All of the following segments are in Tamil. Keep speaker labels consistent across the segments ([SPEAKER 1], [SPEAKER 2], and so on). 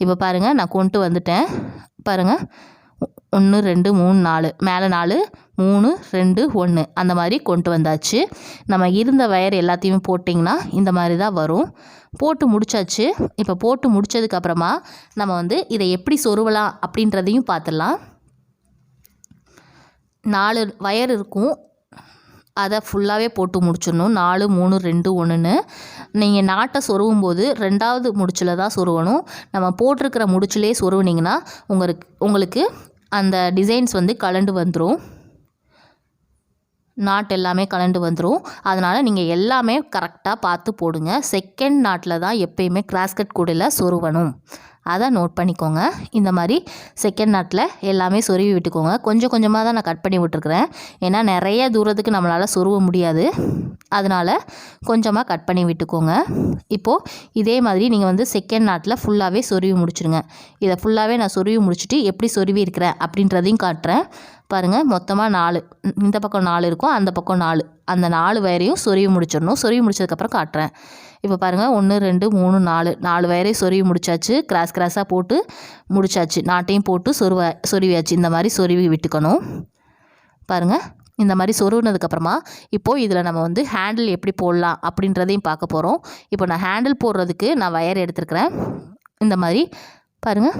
[SPEAKER 1] இப்போ பாருங்கள் நான் கொண்டு வந்துட்டேன். பாருங்கள் 1 2 3 4 மேலே 4 3 2 1 அந்த மாதிரி கொண்டு வந்தாச்சு. நம்ம இருந்த வயர் எல்லாத்தையுமே போட்டிங்கன்னா இந்த மாதிரி தான் வரும். போட்டு முடிச்சாச்சு. இப்போ போட்டு முடித்ததுக்கப்புறமா நம்ம வந்து இதை எப்படி சொருவலாம் அப்படின்றதையும் பார்த்துடலாம். 4 வயர் இருக்கும், அதை ஃபுல்லாகவே போட்டு முடிச்சிடணும். 4 3 2 1ன்னு நீங்கள் நாட்டை சொருவும் போது 2வது முடிச்சில் தான் சொருவணும். நம்ம போட்டிருக்கிற முடிச்சிலே சொருவினிங்கன்னா உங்களுக்கு அந்த டிசைன்ஸ் வந்து கலண்டு வந்துடும், நாட் எல்லாமே கலண்டு வந்துடும். அதனால் நீங்கள் எல்லாமே கரெக்டாக பார்த்து போடுங்க. செகண்ட் நாட்டில் தான் எப்பயுமே கிராஸ்கட் கூடையில் சொருவணும், அதை நோட் பண்ணிக்கோங்க. இந்த மாதிரி செகண்ட் நாட்டில் எல்லாமே சொருவி விட்டுக்கோங்க. கொஞ்சம் கொஞ்சமாக தான் நான் கட் பண்ணி விட்டுருக்குறேன், ஏன்னா நிறைய தூரத்துக்கு நம்மளால் சொருவ முடியாது, அதனால் கொஞ்சமாக கட் பண்ணி விட்டுக்கோங்க. இப்போது இதே மாதிரி நீங்கள் வந்து செகண்ட் நாட்டில் ஃபுல்லாகவே சொருவி முடிச்சுடுங்க. இதை ஃபுல்லாகவே நான் சொருவி முடிச்சுட்டு எப்படி சொருவி இருக்கிறேன் அப்படின்றதையும் காட்டுறேன். பாருங்கள், மொத்தமாக 4, இந்த பக்கம் 4 இருக்கும், அந்த பக்கம் 4, அந்த 4 வயரையும் சொருவி முடிச்சிடணும். சொருவி முடிச்சதுக்கப்புறம் காட்டுறேன். இப்போ பாருங்கள் 1 2 3 4 வயரையும் சொருவி முடிச்சாச்சு. கிராஸாக போட்டு முடிச்சாச்சு. நாட்டையும் போட்டு சொருவியாச்சு. இந்த மாதிரி சொருவி விட்டுக்கணும். பாருங்கள், இந்த மாதிரி சொருவினதுக்கப்புறமா இப்போது இதில் நம்ம வந்து ஹேண்டில் எப்படி போடலாம் அப்படின்றதையும் பார்க்க போகிறோம். இப்போ நான் ஹேண்டில் போடுறதுக்கு நான் வயர் எடுத்துருக்கிறேன். இந்த மாதிரி பாருங்கள்,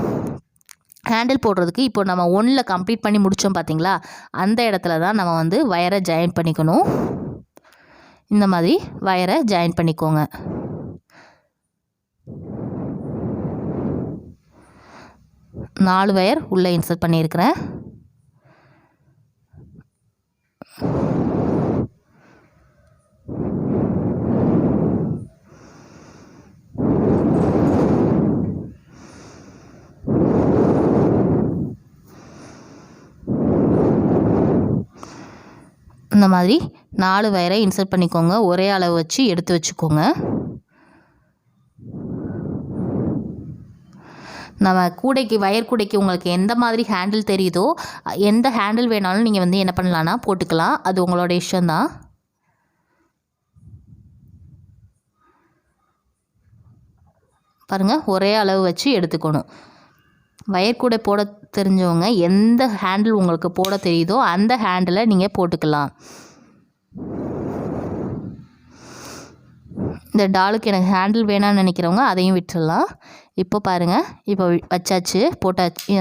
[SPEAKER 1] ஹேண்டில் போடுறதுக்கு இப்போ நம்ம 1ல் கம்ப்ளீட் பண்ணி முடித்தோம் பார்த்தீங்களா, அந்த இடத்துல தான் நம்ம வந்து வயரை ஜாயின் பண்ணிக்கணும். இந்த மாதிரி வயரை ஜாயின் பண்ணிக்கோங்க. நாலு வயர் உள்ளே இன்சர்ட் பண்ணியிருக்கிறேன். இந்த மாதிரி 4 வயரை இன்சர்ட் பண்ணிக்கோங்க. ஒரே அளவு வச்சு எடுத்து வச்சுக்கோங்க. நம்ம கூடைக்கு, வயர் கூடைக்கு உங்களுக்கு எந்த மாதிரி ஹேண்டில் தெரியுதோ, எந்த ஹேண்டில் வேணாலும் நீங்கள் வந்து என்ன பண்ணலான்னா போட்டுக்கலாம். அது உங்களோட இஷ்டம்தான். பாருங்கள், ஒரே அளவு வச்சு எடுத்துக்கணும். வயர் கூடை போட தெரிஞ்சவங்க எந்த ஹேண்டில் உங்களுக்கு போட தெரியுதோ அந்த ஹேண்டிலை நீங்கள் போட்டுக்கலாம். இந்த டாலுக்கு எனக்கு ஹேண்டில் வேணாம்னு நினைக்கிறவங்க அதையும் விட்டுடலாம். இப்போ பாருங்கள், இப்போ வச்சாச்சு, போட்டாச்சு.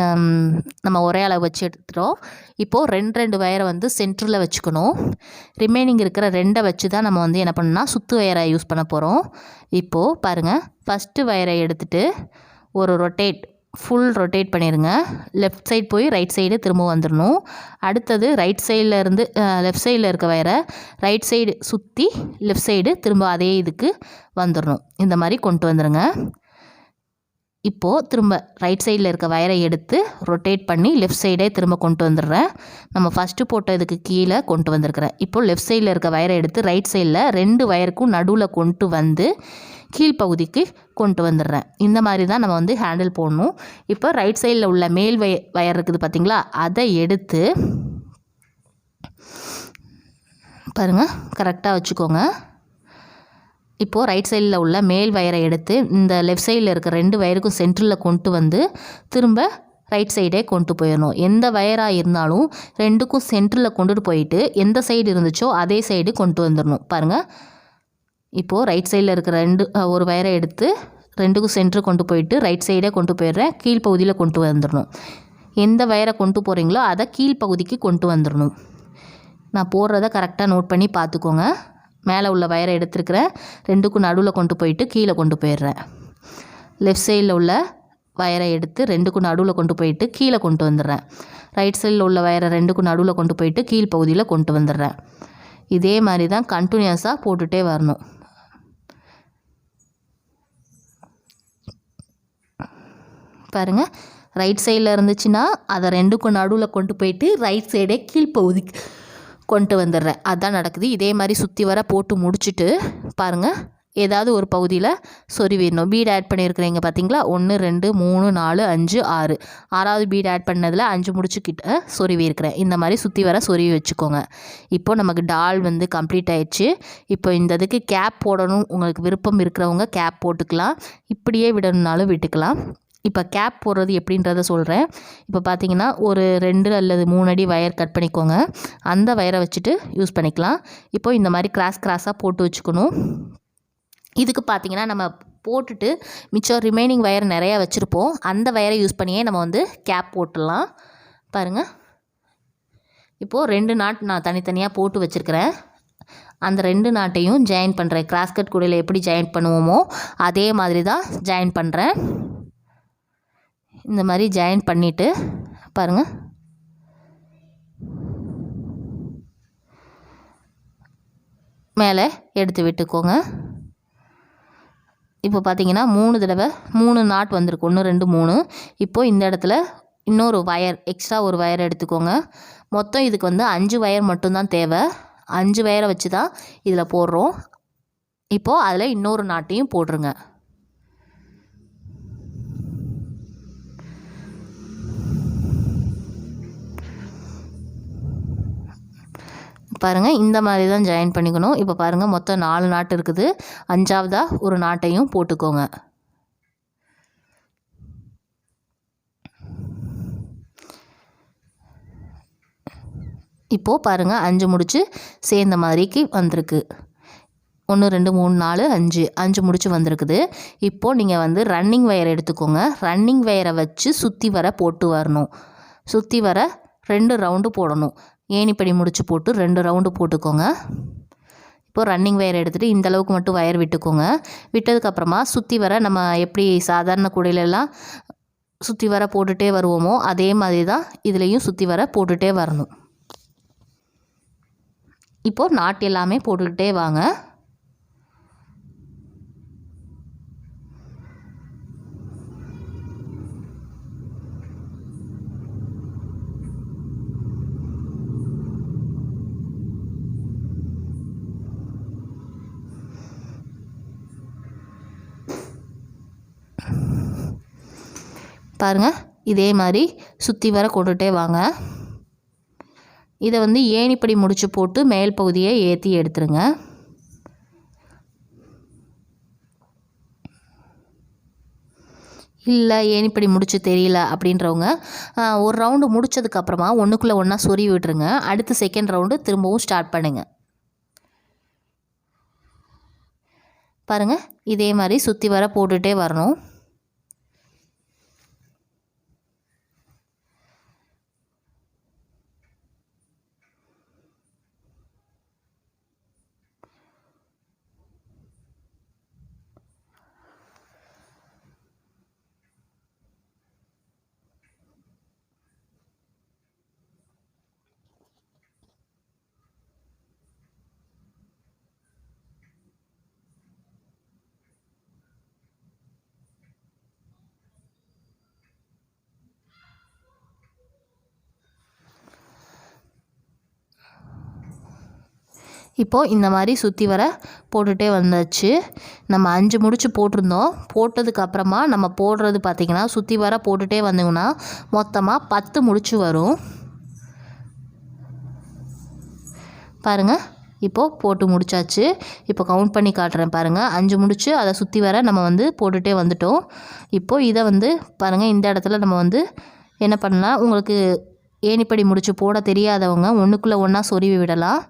[SPEAKER 1] நம்ம ஒரே அளவு வச்சு எடுத்துட்டோம். இப்போது 2 வயரை வந்து சென்டரில் வச்சுக்கணும். ரிமைனிங் இருக்கிற 2 வச்சு தான் நம்ம வந்து என்ன பண்ணணும்னா சுற்று வயரை யூஸ் பண்ண போகிறோம். இப்போது பாருங்கள், ஃபஸ்ட்டு வயரை எடுத்துகிட்டு ஒரு ஃபுல் ரொட்டேட் பண்ணிடுங்க. லெஃப்ட் சைடு போய் ரைட் சைடு திரும்ப வந்துடணும். அடுத்தது ரைட் சைடில் இருந்து லெஃப்ட் சைடில் இருக்க வயரை ரைட் சைடு சுற்றி லெஃப்ட் சைடு திரும்ப அதே இதுக்கு வந்துடணும். இந்த மாதிரி கொண்டு வந்துடுங்க. இப்போது திரும்ப ரைட் சைடில் இருக்க வயரை எடுத்து ரொட்டேட் பண்ணி லெஃப்ட் சைடே திரும்ப கொண்டு வந்துடுறேன். நம்ம ஃபஸ்ட்டு போட்ட இதுக்கு கீழே கொண்டு வந்திருக்கிறேன். இப்போது லெஃப்ட் சைடில் இருக்க வயரை எடுத்து ரைட் சைடில் 2 வயருக்கும் நடுவில் கொண்டு வந்து கீழ்ப்பகுதிக்கு கொண்டு வந்துடுறேன். இந்த மாதிரி தான் நம்ம வந்து ஹேண்டில் போடணும். இப்போ ரைட் சைடில் உள்ள மேல் வயர் இருக்குது பார்த்தீங்களா, அதை எடுத்து பாருங்கள் கரெக்டாக வச்சுக்கோங்க. இப்போது ரைட் சைடில் உள்ள மேல் வயரை எடுத்து இந்த லெஃப்ட் சைடில் இருக்க 2 வயருக்கும் சென்டரில் கொண்டு வந்து திரும்ப ரைட் சைடே கொண்டு போயிடணும். எந்த வயராக இருந்தாலும் 2க்கும் சென்டரில் கொண்டுட்டு போயிட்டு எந்த சைடு இருந்துச்சோ அதே சைடு கொண்டு வந்துடணும். பாருங்கள், இப்போது ரைட் சைடில் இருக்கிற ஒரு வயரை எடுத்து 2க்கும் சென்டர் கொண்டு போயிட்டு ரைட் சைடே கொண்டு போயிடுறேன். கீழ்ப்பகுதியில் கொண்டு வந்துடணும். எந்த வயரை கொண்டு போகிறீங்களோ அதை கீழ்ப்பகுதிக்கு கொண்டு வந்துடணும். நான் போடுறத கரெக்டாக நோட் பண்ணி பார்த்துக்கோங்க. மேலே உள்ள வயரை எடுத்துருக்கிறேன், 2க்கும் நடுவில் கொண்டு போயிட்டு கீழே கொண்டு போயிடுறேன். லெஃப்ட் சைடில் உள்ள வயரை எடுத்து 2க்கும் நடுவில் கொண்டு போயிட்டு கீழே கொண்டு வந்துடுறேன். ரைட் சைடில் உள்ள வயரை 2க்கும் நடுவில் கொண்டு போயிட்டு கீழ்ப்பகுதியில் கொண்டு வந்துடுறேன். இதே மாதிரி தான் கண்டினியூஸாக போட்டுகிட்டே வரணும். பாருங்கள், ரைட் சைடில் இருந்துச்சுன்னா அதை 2க்கும் நடுவில் கொண்டு போயிட்டு ரைட் சைடே கீழ்ப்பகுதிக்கு கொண்டு வந்துடுறேன். அதுதான் நடக்குது. இதே மாதிரி சுற்றி வர போட்டு முடிச்சுட்டு பாருங்கள், ஏதாவது ஒரு பகுதியில் சொருவிடணும். பீட் ஆட் பண்ணியிருக்கிறீங்க பார்த்தீங்களா, 1 2 3 4 5 6, 6வது பீட் ஆட் பண்ணதில் 5 முடிச்சுக்கிட்ட சொருவி இருக்கிறேன். இந்த மாதிரி சுற்றி வர சொருவி வச்சுக்கோங்க. இப்போது நமக்கு டால் வந்து கம்ப்ளீட் ஆயிடுச்சு. இப்போ இந்த இதுக்கு கேப் போடணும் உங்களுக்கு விருப்பம் இருக்கிறவங்க கேப் போட்டுக்கலாம், இப்படியே விடணுன்னாலும் விட்டுக்கலாம். இப்போ கேப் போடுறது எப்படின்றத சொல்கிறேன். இப்போ பார்த்தீங்கன்னா ஒரு 2 அல்லது 3 அடி வயர் கட் பண்ணிக்கோங்க. அந்த வயரை வச்சுட்டு யூஸ் பண்ணிக்கலாம். இப்போ இந்த மாதிரி கிராஸாக போட்டு வச்சுக்கணும். இதுக்கு பார்த்தீங்கன்னா நம்ம போட்டுட்டு மிச்சம் ரிமைனிங் வயர் நிறையா வச்சுருப்போம். அந்த வயரை யூஸ் பண்ணியே நம்ம வந்து கேப் போட்டுடலாம். பாருங்கள், இப்போது 2 நாட் நான் தனித்தனியாக போட்டு வச்சுருக்கிறேன். அந்த 2 நாட்டையும் ஜாயின் பண்ணுறேன். கிராஸ்கட் கூடையில் எப்படி ஜாயின் பண்ணுவோமோ அதே மாதிரி தான் ஜாயின் பண்ணுறேன். இந்த மாதிரி ஜாயின் பண்ணிவிட்டு பாருங்கள், மேலே எடுத்து விட்டுக்கோங்க. இப்போ பார்த்தீங்கன்னா 3 தடவை 3 நாட் வந்திருக்கு. 1 2 3. இப்போது இந்த இடத்துல இன்னொரு வயர் எக்ஸ்ட்ரா ஒரு வயர் எடுத்துக்கோங்க. மொத்தம் இதுக்கு வந்து 5 வயர் மட்டும்தான் தேவை. 5 வயரை வச்சு தான் இதில் போடுறோம். இப்போது அதில் இன்னொரு நாட்டையும் போட்டுருங்க. பாருங்கள், இந்த மாதிரி தான் ஜாயின் பண்ணிக்கணும். இப்போ பாருங்கள், மொத்தம் 4 நாட்டு இருக்குது. 5ஆவதாக ஒரு நாட்டையும் போட்டுக்கோங்க. இப்போது பாருங்கள், 5 முடிச்சு சேர்ந்த மாதிரிக்கு வந்திருக்கு. 1 2 3 4 5 முடிச்சு வந்திருக்குது. இப்போது நீங்கள் வந்து ரன்னிங் வயர் எடுத்துக்கோங்க. ரன்னிங் வயரை வச்சு சுற்றி வர போட்டு வரணும். சுற்றி வர 2 ரவுண்டு போடணும். ஏணிப்படி முடிச்சு போட்டு 2 ரவுண்டு போட்டுக்கோங்க. இப்போது ரன்னிங் வயர் எடுத்துகிட்டு இந்த அளவுக்கு மட்டும் வயர் விட்டுக்கோங்க. விட்டதுக்கப்புறமா சுற்றி வர நம்ம எப்படி சாதாரண கூடையிலெல்லாம் சுற்றி வர போட்டுகிட்டே வருவோமோ அதே மாதிரி தான் இதுலேயும் சுற்றி வர போட்டுகிட்டே வரணும். இப்போது நாட்டு எல்லாமே போட்டுக்கிட்டே வாங்க. பாருங்கள், இதே மாதிரி சுற்றி வர கொண்டுகிட்டே வாங்க. இதை வந்து ஏணிப்படி முடிச்சு போட்டு மேல் பகுதியை ஏற்றி எடுத்துருங்க. இல்லை ஏணிப்படி முடிச்சு தெரியல அப்படின்றவங்க ஒரு ரவுண்டு முடித்ததுக்கப்புறமா ஒன்றுக்குள்ளே ஒன்றா சொருவி விட்டுருங்க. அடுத்து செகண்ட் ரவுண்டு திரும்பவும் ஸ்டார்ட் பண்ணுங்கள். பாருங்கள், இதே மாதிரி சுற்றி வர போட்டுகிட்டே வரணும். இப்போது இந்த மாதிரி சுற்றி வர போட்டுகிட்டே வந்தாச்சு. நம்ம 5 முடிச்சு போட்டிருந்தோம். போட்டதுக்கப்புறமா நம்ம போடுறது பார்த்திங்கன்னா சுற்றி வர போட்டுகிட்டே வந்தீங்கன்னா மொத்தமாக 10 முடிச்சு வரும். பாருங்கள், இப்போது போட்டு முடிச்சாச்சு. இப்போ கவுண்ட் பண்ணி காட்டுறேன் பாருங்கள். 5 முடிச்சு அதை சுற்றி வர நம்ம வந்து போட்டுகிட்டே வந்துட்டோம். இப்போது இதை வந்து பாருங்கள், இந்த இடத்துல நம்ம வந்து என்ன பண்ணலாம், உங்களுக்கு ஏணிப்படி முடிச்சு போட தெரியாதவங்க ஒன்றுக்குள்ளே ஒன்றா சொருவி விடலாம்.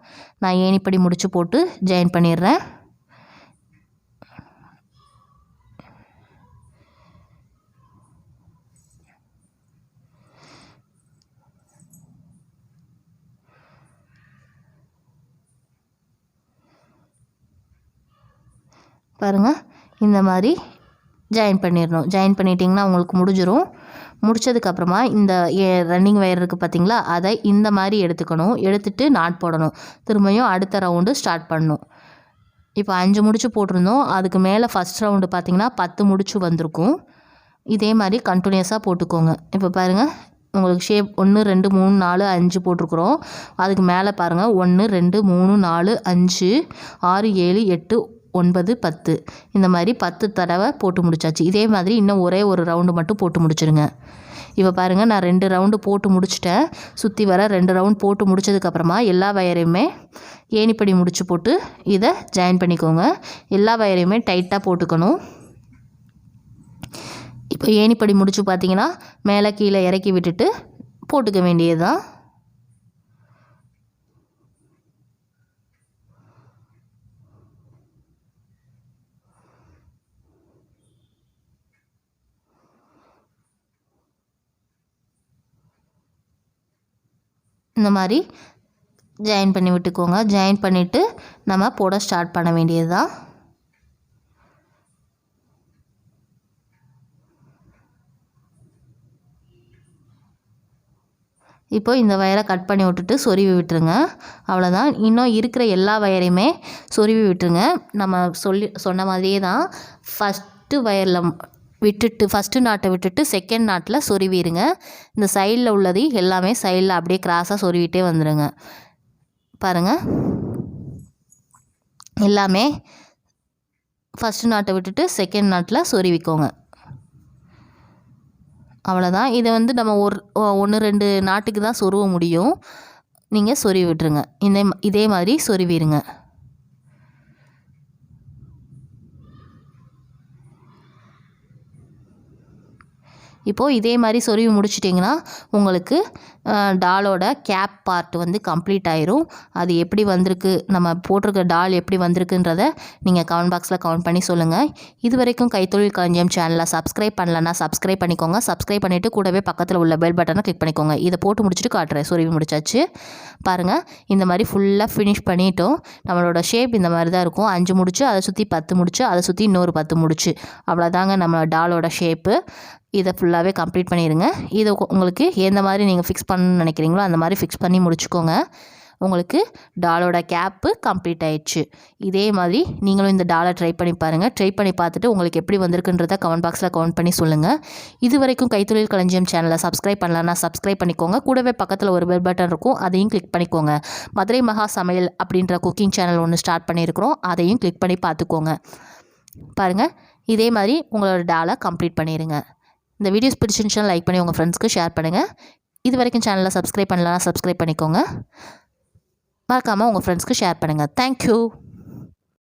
[SPEAKER 1] நான் ஏணிப்படி முடிச்சு போட்டு ஜாயின் பண்ணிடுறேன். பாருங்கள், இந்த மாதிரி ஜாயின் பண்ணிடணும். ஜாயின் பண்ணிட்டிங்கன்னா உங்களுக்கு முடிஞ்சிடும். முடித்ததுக்கப்புறமா இந்த ரன்னிங் வயர் இருக்குது பார்த்திங்களா, அதை இந்த மாதிரி எடுத்துக்கணும். எடுத்துகிட்டு நாட் போடணும். திரும்பியும் அடுத்த ரவுண்டு ஸ்டார்ட் பண்ணணும். இப்போ 5 முடிச்சு போட்டிருந்தோம். அதுக்கு மேலே ஃபஸ்ட் ரவுண்டு பார்த்திங்கன்னா 10 முடிச்சு வந்திருக்கும். இதே மாதிரி கண்டினியூஸாக போட்டுக்கோங்க. இப்போ பாருங்கள், உங்களுக்கு ஷேப் 1 2 3 4 5 போட்டிருக்குறோம். அதுக்கு மேலே பாருங்கள் 1 2 3 4 5 6 7 8 9 10 இந்த மாதிரி 10 தடவை போட்டு முடிச்சாச்சு. இதே மாதிரி இன்னும் ஒரே ஒரு ரவுண்டு மட்டும் போட்டு முடிச்சிருங்க. இப்போ பாருங்கள், நான் 2 ரவுண்டு போட்டு முடிச்சிட்டேன். சுற்றி வர 2 ரவுண்ட் போட்டு முடித்ததுக்கப்புறமா எல்லா வயரையுமே ஏணிப்படி முடிச்சு போட்டு இதை ஜாயின் பண்ணிக்கோங்க. எல்லா வயரையுமே டைட்டாக போட்டுக்கணும். இப்போ ஏணிப்படி முடிச்சு பார்த்தீங்கன்னா மேலே கீழே இறக்கி விட்டுட்டு போட்டுக்க வேண்டியது தான். இந்த மாதிரி ஜாயின் பண்ணி விட்டுக்கோங்க. ஜாயின் பண்ணிவிட்டு நம்ம போட ஸ்டார்ட் பண்ண வேண்டியது தான். இப்போ இந்த வயரை கட் பண்ணி விட்டுட்டு சொருவி விட்டுருங்க. அவ்வளோதான். இன்னும் இருக்கிற எல்லா வயரையுமே சொருவி விட்டுருங்க. நம்ம சொன்ன மாதிரியே தான் ஃபஸ்ட்டு வயரில் விட்டுட்டு ஃபஸ்ட்டு நாட்டை விட்டுட்டு செகண்ட் நாட்டில் சொருவிடுங்க. இந்த சைடில் உள்ளது எல்லாமே சைடில் அப்படியே கிராஸாக சொருவிட்டே வந்துடுங்க. பாருங்கள், எல்லாமே ஃபஸ்ட்டு நாட்டை விட்டுட்டு செகண்ட் நாட்டில் சொருவிக்கோங்க. அவ்வளோதான். இதை நம்ம 1-2 நாட்டுக்கு தான் சொருவ முடியும். நீங்கள் சொருவி விட்டுருங்க. இதே மாதிரி சொருவிடுங்க. இப்போது இதே மாதிரி சொருவி முடிச்சிட்டிங்கன்னா உங்களுக்கு டாலோட கேப் பார்ட் கம்ப்ளீட் ஆயிரும். அது எப்படி வந்திருக்கு, நம்ம போட்டிருக்க டால் எப்படி வந்திருக்குன்றதை நீங்கள் கமெண்ட் பாக்ஸில் கமெண்ட் பண்ணி சொல்லுங்கள். இது வரைக்கும் கைத்தொழில் களஞ்சியம் சேனலை சப்ஸ்கிரைப் பண்ணலன்னா சப்ஸ்கிரைப் பண்ணிக்கோங்க. சப்ஸ்கிரைப் பண்ணிவிட்டு கூடவே பக்கத்தில் உள்ள பெல் பட்டனை கிளிக் பண்ணிக்கோங்க. இதை போட்டு முடிச்சுட்டு காட்டுறேன். சொருவி முடிச்சாச்சு. பாருங்கள், இந்த மாதிரி ஃபுல்லாக ஃபினிஷ் பண்ணிட்டோம். நம்மளோட ஷேப் இந்த மாதிரி தான் இருக்கும். 5 முடிச்சு, அதை சுற்றி 10 முடிச்சு, அதை சுற்றி இன்னொரு 10 முடிச்சு, அவ்வளோதாங்க நம்ம டாலோட ஷேப்பு. இதை ஃபுல்லாகவே கம்ப்ளீட் பண்ணிடுங்க. இதை உங்களுக்கு எந்த மாதிரி நீங்கள் ஃபிக்ஸ் பண்ணணும்னு நினைக்கிறீங்களோ அந்த மாதிரி ஃபிக்ஸ் பண்ணி முடிச்சுக்கோங்க. உங்களுக்கு டாலோட கேப்பு கம்ப்ளீட் ஆயிடுச்சு. இதே மாதிரி நீங்களும் இந்த டாலை ட்ரை பண்ணி பாருங்கள். ட்ரை பண்ணி பார்த்துட்டு உங்களுக்கு எப்படி வந்திருக்குன்றதை கமெண்ட் பாக்ஸில் கமெண்ட் பண்ணி சொல்லுங்கள். இது வரைக்கும் கைத்தொழில் களஞ்சியம் சேனலை சப்ஸ்கிரைப் பண்ணலன்னா சப்ஸ்கிரைப் பண்ணிக்கோங்க. கூடவே பக்கத்தில் ஒரு பெல் பட்டன் இருக்கும், அதையும் கிளிக் பண்ணிக்கோங்க. மதுரை மகா சமையல் அப்படின்ற குக்கிங் சேனல் ஒன்று ஸ்டார்ட் பண்ணியிருக்கிறோம், அதையும் கிளிக் பண்ணி பார்த்துக்கோங்க. பாருங்கள், இதே மாதிரி உங்களோட டாலை கம்ப்ளீட் பண்ணிடுங்க. இந்த வீடியோஸ் பிடிச்சிருந்துச்சுன்னா லைக் பண்ணி உங்கள் ஃப்ரெண்ட்ஸ்க்கு ஷேர் பண்ணுங்கள். இது வரைக்கும் சேனலை சப்ஸ்கிரைப் பண்ணலன்னா சப்ஸ்கிரைப் பண்ணிக்கோங்க. மறக்காமல் உங்கள் ஃப்ரெண்ட்ஸ்க்கு ஷேர் பண்ணுங்கள். தேங்க்யூ.